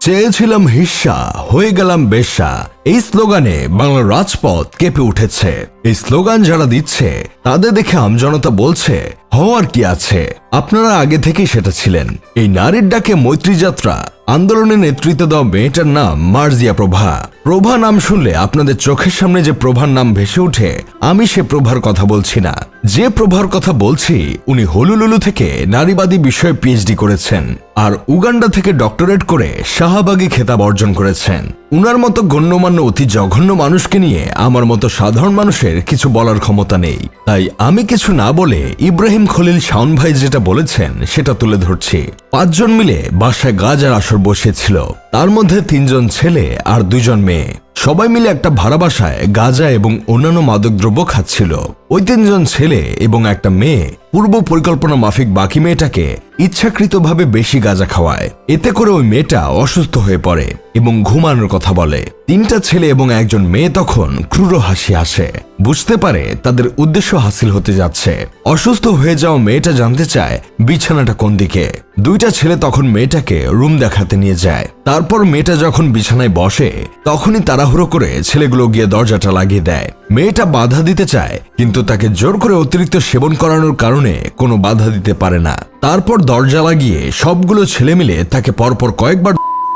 চেয়েছিলাম হিস্সা, হয়ে গেলাম বেশ্যা। এই স্লোগানে বাংলার রাজপথ কেঁপে উঠেছে। এই স্লোগান যারা দিচ্ছে তাদের দেখে আমজনতা বলছে, হওয়ার কি আছে, আপনারা আগে থেকেই সেটা ছিলেন। এই নারীর ডাকে মৈত্রী যাত্রা আন্দোলনে নেতৃত্ব দেওয়া মেয়েটার নাম মার্জিয়া প্রভা। প্রভা নাম শুনলে আপনাদের চোখের সামনে যে প্রভার নাম ভেসে উঠে, আমি সে প্রভার কথা বলছি না। যে প্রভার কথা বলছি উনি হলুলুলু থেকে নারীবাদী বিষয়ে পিএইচডি করেছেন আর উগান্ডা থেকে ডক্টরেট করে শাহবাগী খেতাব অর্জন করেছেন। উনার মতো গণ্যমান্য অতি জঘন্য মানুষকে নিয়ে আমার মতো সাধারণ মানুষের কিছু বলার ক্ষমতা নেই। তাই আমি কিছু না বলে ইব্রাহিম খলিল শাওন ভাই যেটা বলেছেন সেটা তুলে ধরছি। 5 জন মিলে বাসায় গাজার আসর বসেছিল, তার মধ্যে 3 জন ছেলে আর 2 জন মেয়ে। সবাই মিলে একটা ভাড়া বাসায় গাঁজা এবং অন্যান্য মাদকদ্রব্য খাচ্ছিল। ওই 3 জন ছেলে এবং একটা মেয়ে পূর্ব পরিকল্পনা মাফিক বাকি মেয়েটাকে ইচ্ছাকৃতভাবে বেশি গাঁজা খাওয়ায়। এতে করে ওই মেয়েটা অসুস্থ হয়ে পড়ে এবং ঘুমানোর কথা বলে। 3টা ছেলে এবং একজন মেয়ে তখন ক্রূর হাসি হাসে, বুঝতে পারে তাদের উদ্দেশ্য হাসিল হতে যাচ্ছে। অসুস্থ হয়ে যাওয়া মেয়েটা জানতে চায় বিছানাটা কোন দিকে। 2টা ছেলে তখন মেয়েটাকে রুম দেখাতে নিয়ে যায়। তারপর মেয়েটা যখন বিছানায় বসে তখনই তাড়াহুড়ো করে ছেলেগুলো গিয়ে দরজাটা লাগিয়ে দেয়। মেয়েটা বাধা দিতে চায়, কিন্তু তাকে জোর করে অতিরিক্ত সেবন করানোর কারণে কোনো বাধা দিতে পারে না। তারপর দরজা লাগিয়ে সবগুলো ছেলে মিলে তাকে পরপর কয়েকবার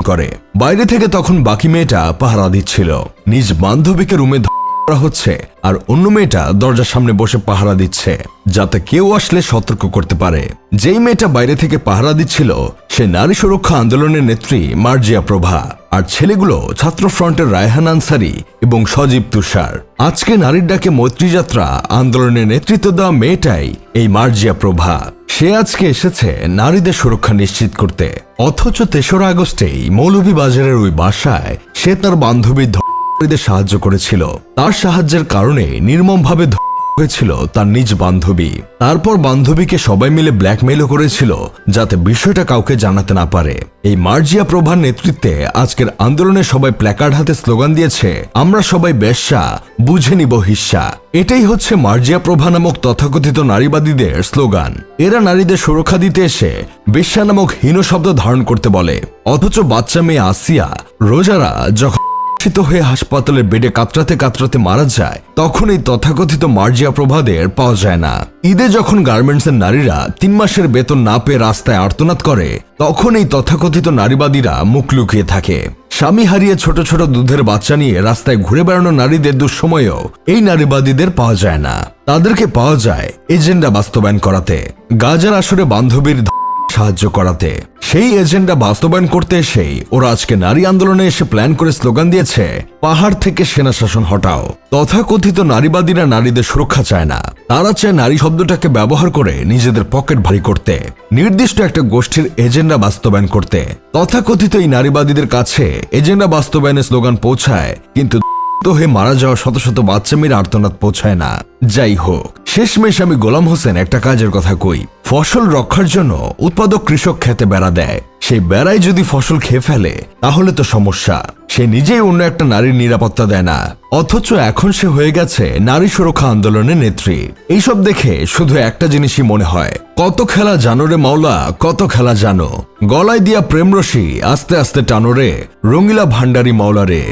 করে। বাইরে থেকে তখন বাকি মেয়েটা পাহারা দিচ্ছিল। নিজ বান্ধবীকে রুমে করা হচ্ছে আর অন্য মেয়েটা দরজার সামনে বসে পাহারা দিচ্ছে, যাতে কেউ আসলে সতর্ক করতে পারে। যেই মেয়েটা বাইরে থেকে পাহারা দিচ্ছিল সে নারী সুরক্ষা আন্দোলনের নেত্রী মার্জিয়া প্রভা, আর ছেলেগুলো ছাত্র ফ্রন্টের রায়হান আনসারি এবং সজীব তুষার। আজকে নারীর ডাকে মৈত্রী যাত্রা আন্দোলনের নেতৃত্ব দেওয়া মেয়েটাই এই মার্জিয়া প্রভা। সে আজকে এসেছে নারীদের সুরক্ষা নিশ্চিত করতে। অথচ 3রা আগস্টেই মৌলভীবাজারের ওই বাসায় সে তার বান্ধবীর সাহায্য করেছিল। তার সাহায্যের কারণে নির্মমভাবে হয়েছিল তার নিজ বান্ধবী। তারপর বান্ধবীকে সবাই মিলে ব্ল্যাকমেইলও করেছিল যাতে বিষয়টা কাউকে জানাতে না পারে। এই মার্জিয়া প্রভার নেতৃত্বে আজকের আন্দোলনে সবাই প্ল্যাকার্ড হাতে স্লোগান দিয়েছে, আমরা সবাই বেশ্যা, বুঝে নিব হিস্সা। এটাই হচ্ছে মার্জিয়া প্রভা নামক তথাকথিত নারীবাদীদের স্লোগান। এরা নারীদের সুরক্ষা দিতে এসে বেশ্যা নামক হীন শব্দ ধারণ করতে বলে, অথচ বাচ্চা মেয়ে আসিয়া রোজারা যখন হয়ে হাসপাতালের বেডে কাতরাতে কাতরাতে মারা যায় তখন এই তথাকথিত মার্জিয়া প্রভাদের পাওয়া যায় না। ঈদে যখন গার্মেন্টসের নারীরা 3 মাসের বেতন না পেয়ে রাস্তায় আর্তনাদ করে তখন এই তথাকথিত নারীবাদীরা মুখ লুকিয়ে থাকে। স্বামী হারিয়ে ছোট ছোট দুধের বাচ্চা নিয়ে রাস্তায় ঘুরে বেড়ানো নারীদের দুঃসময়েও এই নারীবাদীদের পাওয়া যায় না। তাদেরকে পাওয়া যায় এজেন্ডা বাস্তবায়ন করাতে, গাজার আসরে বান্ধবীর সাহায্য করাতে। সেই এজেন্ডা বাস্তবায়ন করতে এসেই ওরা আজকে নারী আন্দোলনে এসে প্ল্যান করে স্লোগান দিয়েছে, পাহাড় থেকে সেনা শাসন হটাও। তথাকথিত নারীবাদীরা নারীদের সুরক্ষা চায় না, তারা চায় নারী শব্দটাকে ব্যবহার করে নিজেদের পকেট ভারী করতে, নির্দিষ্ট একটা গোষ্ঠীর এজেন্ডা বাস্তবায়ন করতে। তথাকথিত এই নারীবাদীদের কাছে এজেন্ডা বাস্তবায়নের স্লোগান পৌঁছায়, কিন্তু হয়ে মারা যাওয়া শত শত বাচ্চা মেয়ের আর্তনাদ পৌঁছায় না। যাই হোক, শেষমেশ আমি গোলাম হোসেন একটা কাজের কথা কই, ফসল রক্ষার জন্য উৎপাদক কৃষক খেতে বেড়া দেয়, সেই বেড়ায় যদি ফসল খেয়ে ফেলে তাহলে তো সমস্যা। সে নিজেই অন্য একটা নারীর নিরাপত্তা দেয় না, অথচ এখন সে হয়ে গেছে নারী সুরক্ষা আন্দোলনের নেত্রী। এইসব দেখে শুধু একটা জিনিসই মনে হয়, কত খেলা জানো রে মাওলা, কত খেলা জানো, গলায় দিয়া প্রেমরশি আস্তে আস্তে টানো রে, রঙিলা ভান্ডারি মাওলা রে।